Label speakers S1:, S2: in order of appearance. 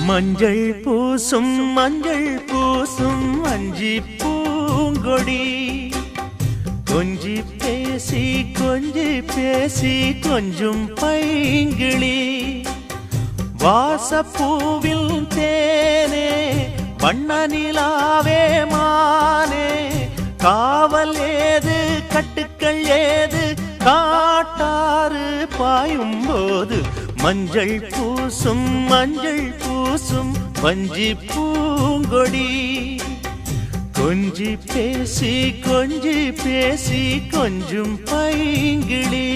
S1: மஞ்சள் பூசும் அஞ்சி பூங்கொடி கொஞ்சி பேசி கொஞ்சும் பைங்கிளி வாசப்பூவில் தேனே வண்ண நிலாவே மானே காவல் ஏது கட்டுக்கள் ஏது காட்டாறு பாயும் போது மஞ்சள் பூசும் வஞ்சி பூங்கொடி கொஞ்சி பேசி கொஞ்சும் பைங்கிளி